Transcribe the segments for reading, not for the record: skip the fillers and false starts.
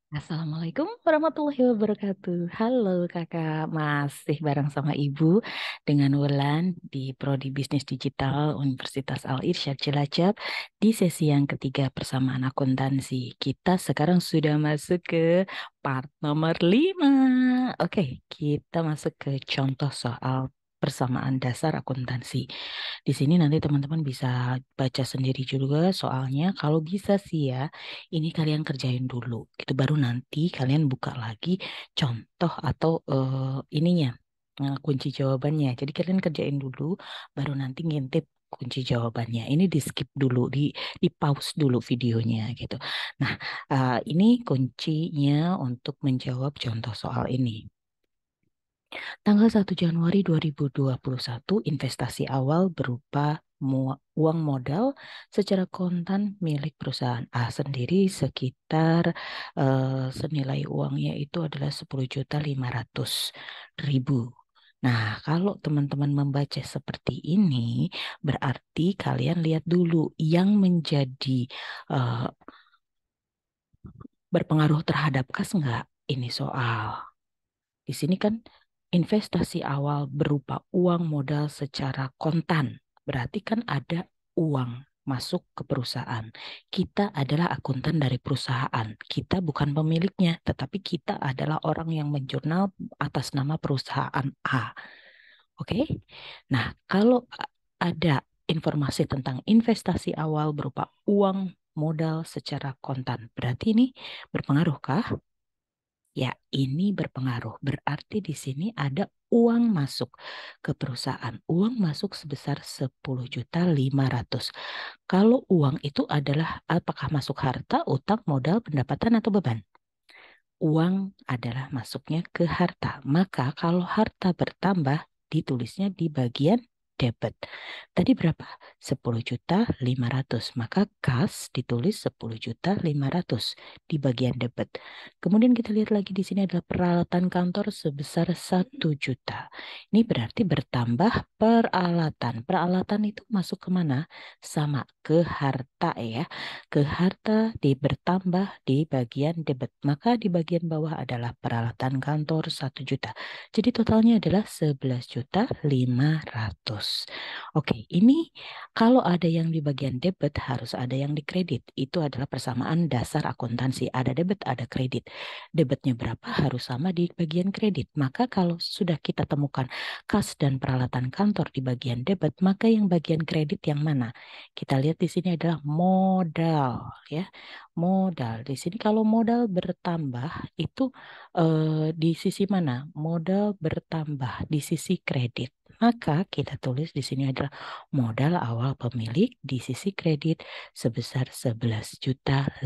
Assalamualaikum warahmatullahi wabarakatuh. Halo kakak, masih bareng sama ibu dengan Wulan di Prodi Bisnis Digital Universitas Al Irsyad Cilacap di sesi yang ketiga persamaan akuntansi. Kita sekarang sudah masuk ke part nomor 5. Oke, kita masuk ke contoh soal persamaan dasar akuntansi. Di sini nanti teman-teman bisa baca sendiri juga soalnya. Kalau bisa sih ya, ini kalian kerjain dulu. Itu baru nanti kalian buka lagi contoh atau ininya kunci jawabannya. Jadi kalian kerjain dulu, baru nanti ngintip kunci jawabannya. Ini di skip dulu, di pause dulu videonya gitu. Nah, ini kuncinya untuk menjawab contoh soal ini. Tanggal 1 Januari 2021, investasi awal berupa uang modal secara kontan milik perusahaan A sendiri sekitar senilai uangnya itu adalah 10.500.000. Nah, kalau teman-teman membaca seperti ini, berarti kalian lihat dulu yang menjadi eh, berpengaruh terhadap kas nggak ini soal. Di sini kan investasi awal berupa uang modal secara kontan. Berarti kan ada uang masuk ke perusahaan. Kita adalah akuntan dari perusahaan. Kita bukan pemiliknya, tetapi kita adalah orang yang menjurnal atas nama perusahaan A. Oke? Nah, kalau ada informasi tentang investasi awal berupa uang modal secara kontan, berarti ini berpengaruhkah? Ya, ini berpengaruh. Berarti di sini ada uang masuk ke perusahaan. Uang masuk sebesar 10.500.000. Kalau uang itu adalah apakah masuk harta, utang, modal, pendapatan, atau beban? Uang adalah masuknya ke harta. Maka kalau harta bertambah, ditulisnya di bagian debit. Tadi berapa? 10.500.000. Maka kas ditulis 10.500.000 di bagian debit. Kemudian kita lihat lagi di sini adalah peralatan kantor sebesar 1 juta. Ini berarti bertambah peralatan. Peralatan itu masuk kemana? Sama ke harta ya. Ke harta bertambah di bagian debit. Maka di bagian bawah adalah peralatan kantor 1 juta. Jadi totalnya adalah 11.500.000. Oke, ini kalau ada yang di bagian debit harus ada yang di kredit. Itu adalah persamaan dasar akuntansi. Ada debit, ada kredit. Debitnya berapa harus sama di bagian kredit. Maka kalau sudah kita temukan kas dan peralatan kantor di bagian debit, maka yang bagian kredit yang mana? Kita lihat di sini adalah modal ya. Modal. Di sini kalau modal bertambah itu di sisi mana? Modal bertambah di sisi kredit. Maka kita tulis di sini adalah modal awal pemilik di sisi kredit sebesar 11.500.000.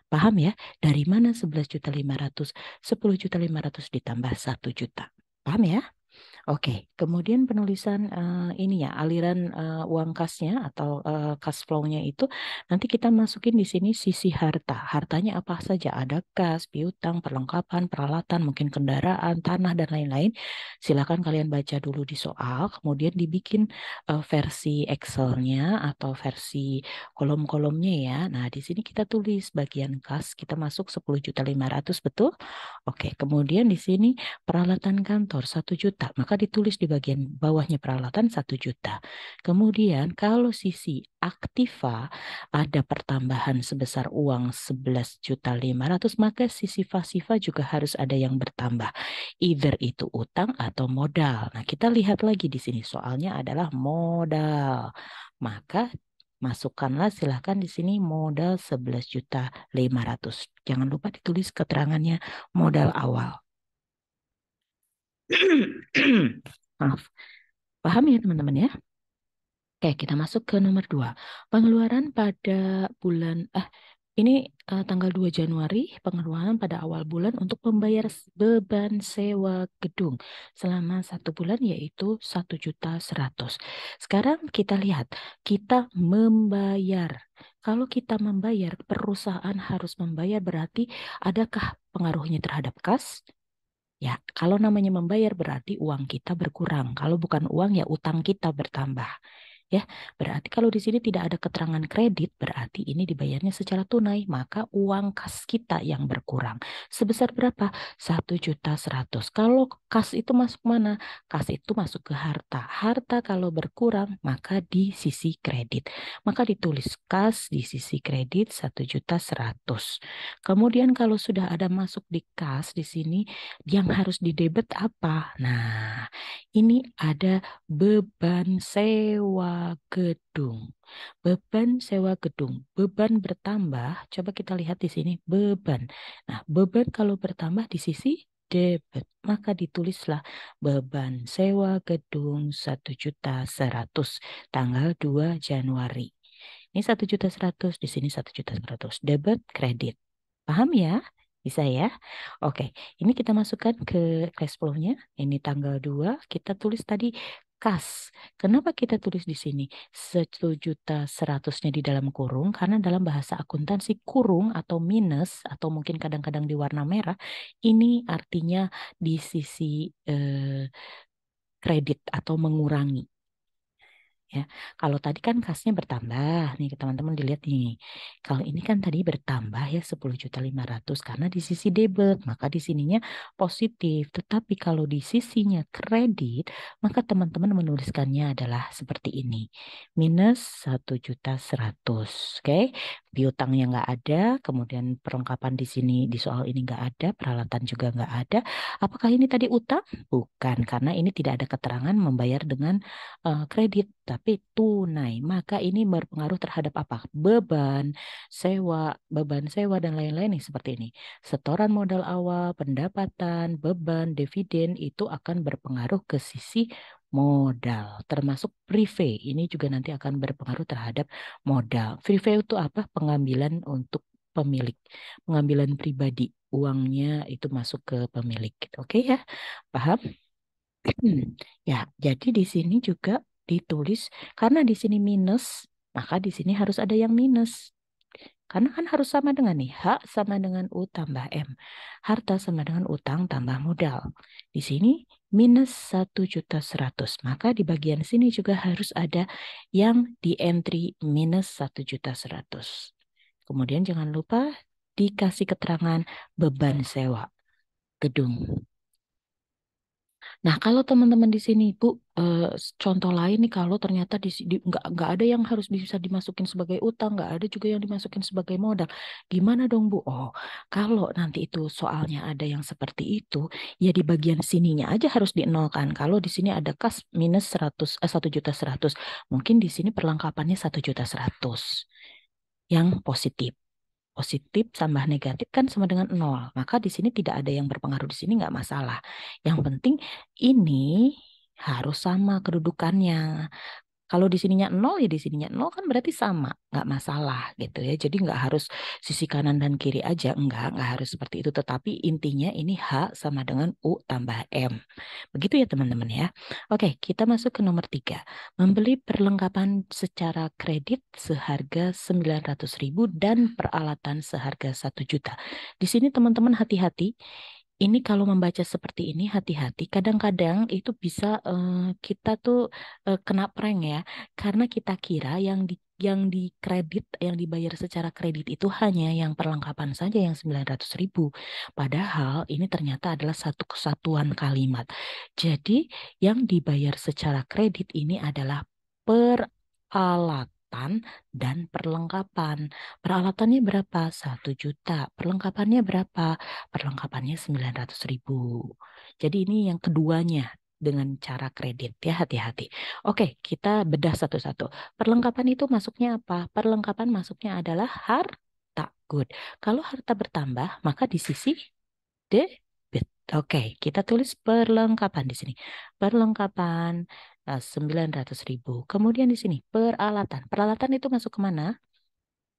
Paham ya? Dari mana 11.500.000? 10.500.000 ditambah 1 juta. Paham ya? Oke, kemudian penulisan ini ya aliran uang kasnya atau cash flow-nya itu nanti kita masukin di sini sisi harta. Hartanya apa saja? Ada kas, piutang, perlengkapan, peralatan, mungkin kendaraan, tanah dan lain-lain. Silakan kalian baca dulu di soal, kemudian dibikin versi Excel-nya atau versi kolom-kolomnya ya. Nah, di sini kita tulis bagian kas kita masuk 10.500.000 betul? Oke, kemudian di sini peralatan kantor 1 juta, maka ditulis di bagian bawahnya peralatan 1 juta. Kemudian kalau sisi aktiva ada pertambahan sebesar uang 11.500.000, maka sisi pasiva juga harus ada yang bertambah. Either itu utang atau modal. Nah, kita lihat lagi di sini soalnya adalah modal. Maka masukkanlah silahkan di sini modal 11.500.000. Jangan lupa ditulis keterangannya modal awal. Maaf. Paham ya teman-teman ya? Oke, kita masuk ke nomor 2. Pengeluaran pada bulan, ini tanggal 2 Januari, pengeluaran pada awal bulan untuk membayar beban sewa gedung selama 1 bulan yaitu 1.100.000. Sekarang kita lihat, kita membayar. Kalau kita membayar, perusahaan harus membayar berarti adakah pengaruhnya terhadap kas? Ya, kalau namanya membayar berarti uang kita berkurang. Kalau bukan uang ya utang kita bertambah. Ya, berarti kalau di sini tidak ada keterangan kredit, berarti ini dibayarnya secara tunai, maka uang kas kita yang berkurang. Sebesar berapa? 1.100.000. Kalau kas itu masuk mana? Kas itu masuk ke harta. Harta kalau berkurang, maka di sisi kredit. Maka ditulis kas di sisi kredit 1.100.000. Kemudian kalau sudah ada masuk di kas di sini, yang harus didebet apa? Nah, ini ada beban sewa gedung. Beban sewa gedung. Beban bertambah. Coba kita lihat di sini. Beban. Nah, beban kalau bertambah di sisi debit. Maka ditulislah beban sewa gedung 1.100.000 tanggal 2 Januari. Ini 1.100.000, di sini 1.100.000. Debit, kredit. Paham ya? Bisa ya? Oke, ini kita masukkan ke cash flow-nya. Ini tanggal 2, kita tulis tadi kas. Kenapa kita tulis di sini 1.100.000-nya di dalam kurung? Karena dalam bahasa akuntansi kurung atau minus atau mungkin kadang-kadang di warna merah, ini artinya di sisi kredit atau mengurangi. Ya, kalau tadi kan kasnya bertambah nih teman-teman dilihat nih. Kalau ini kan tadi bertambah ya 10.500.000 karena di sisi debit, maka di sininya positif. Tetapi kalau di sisinya kredit, maka teman-teman menuliskannya adalah seperti ini. Minus 1.100.000. Oke, piutangnya nggak ada, kemudian perlengkapan di sini di soal ini nggak ada, peralatan juga nggak ada. Apakah ini tadi utang? Bukan, karena ini tidak ada keterangan membayar dengan kredit, tapi tunai. Maka ini berpengaruh terhadap apa? Beban sewa dan lain-lain nih seperti ini. Setoran modal awal, pendapatan, beban, dividen itu akan berpengaruh ke sisi modal, termasuk private. Ini juga nanti akan berpengaruh terhadap modal. Private itu apa? Pengambilan untuk pemilik, pengambilan pribadi. Uangnya itu masuk ke pemilik. Oke ya, paham? Ya, jadi di sini juga ditulis karena di sini minus, maka di sini harus ada yang minus. Karena kan harus sama dengan nih, H sama dengan U tambah M. Harta sama dengan utang tambah modal. Di sini minus 1.100.000. Maka di bagian sini juga harus ada yang di entry minus 1.100.000. Kemudian jangan lupa dikasih keterangan beban sewa gedung. Nah, kalau teman-teman di sini, Bu, contoh lain nih kalau ternyata nggak ada yang harus bisa dimasukin sebagai utang, nggak ada juga yang dimasukin sebagai modal. Gimana dong, Bu? Oh, kalau nanti itu soalnya ada yang seperti itu, ya di bagian sininya aja harus dienolkan. Kalau di sini ada kas minus 1.100.000, mungkin di sini perlengkapannya 1.100.000 yang positif. Positif tambah negatif kan sama dengan nol. Maka di sini tidak ada yang berpengaruh di sini nggak masalah. Yang penting ini harus sama kedudukannya. Kalau di sininya nol ya di sininya nol kan berarti sama, nggak masalah gitu ya. Jadi nggak harus sisi kanan dan kiri aja, nggak harus seperti itu. Tetapi intinya ini H sama dengan U tambah M. Begitu ya teman-teman ya. Oke, kita masuk ke nomor 3. Membeli perlengkapan secara kredit seharga 900.000 dan peralatan seharga 1 juta. Di sini teman-teman hati-hati. Ini kalau membaca seperti ini hati-hati. Kadang-kadang itu bisa kita tuh kena prank ya, karena kita kira yang di kredit, yang dibayar secara kredit itu hanya yang perlengkapan saja yang 900.000. Padahal ini ternyata adalah satu kesatuan kalimat. Jadi yang dibayar secara kredit ini adalah peralatan dan perlengkapan. Peralatannya berapa? 1 juta. Perlengkapannya berapa? Perlengkapannya 900.000. Jadi ini yang keduanya dengan cara kredit ya, hati-hati. Oke, kita bedah satu-satu. Perlengkapan itu masuknya apa? Perlengkapan masuknya adalah harta. Good. Kalau harta bertambah, maka di sisi debit. Oke, kita tulis perlengkapan di sini. Perlengkapan 900.000. Kemudian di sini peralatan. Peralatan itu masuk ke mana?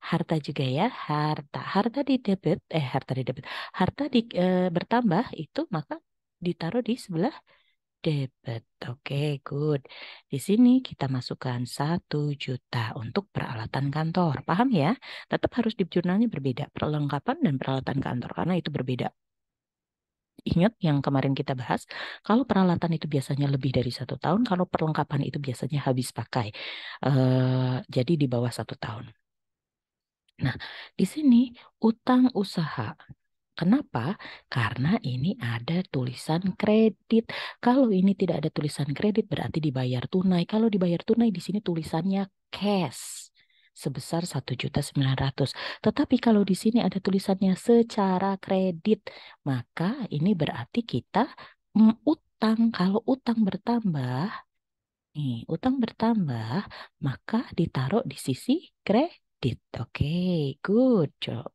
Harta juga ya, harta. Harta di debit. Harta bertambah itu maka ditaruh di sebelah debit. Oke, good. Di sini kita masukkan 1 juta untuk peralatan kantor. Paham ya? Tetap harus di jurnalnya berbeda. Perlengkapan dan peralatan kantor karena itu berbeda. Ingat yang kemarin kita bahas, kalau peralatan itu biasanya lebih dari 1 tahun, kalau perlengkapan itu biasanya habis pakai. Jadi di bawah 1 tahun. Nah, di sini utang usaha. Kenapa? Karena ini ada tulisan kredit. Kalau ini tidak ada tulisan kredit berarti dibayar tunai. Kalau dibayar tunai di sini tulisannya cash sebesar 1.900.000. Tetapi kalau di sini ada tulisannya secara kredit, maka ini berarti kita utang. Kalau utang bertambah, utang bertambah, maka ditaruh di sisi kredit. Oke, good job.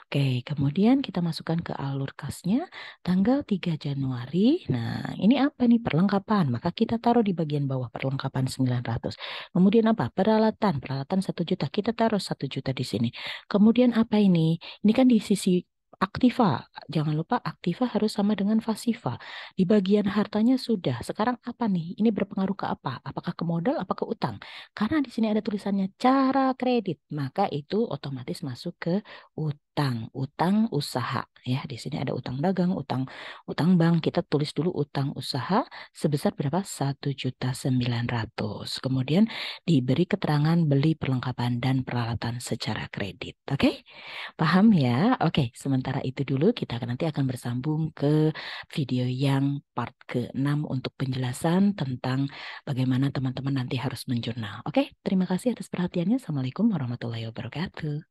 Oke, kemudian kita masukkan ke alur kasnya tanggal 3 Januari. Nah, ini apa nih perlengkapan? Maka kita taruh di bagian bawah perlengkapan 900. Kemudian apa? Peralatan, peralatan 1 juta. Kita taruh 1 juta di sini. Kemudian apa ini? Ini kan di sisi aktiva. Jangan lupa aktiva harus sama dengan pasiva. Di bagian hartanya sudah. Sekarang apa nih? Ini berpengaruh ke apa? Apakah ke modal, apa ke utang? Karena di sini ada tulisannya cara kredit, maka itu otomatis masuk ke utang, utang usaha. Ya, di sini ada utang dagang, utang utang bank. Kita tulis dulu utang usaha sebesar berapa? 1.900.000. Kemudian diberi keterangan beli perlengkapan dan peralatan secara kredit. Oke? Paham ya? Oke, sementara itu dulu kita nanti akan bersambung ke video yang part ke-6 untuk penjelasan tentang bagaimana teman-teman nanti harus menjurnal. Oke, terima kasih atas perhatiannya. Assalamualaikum warahmatullahi wabarakatuh.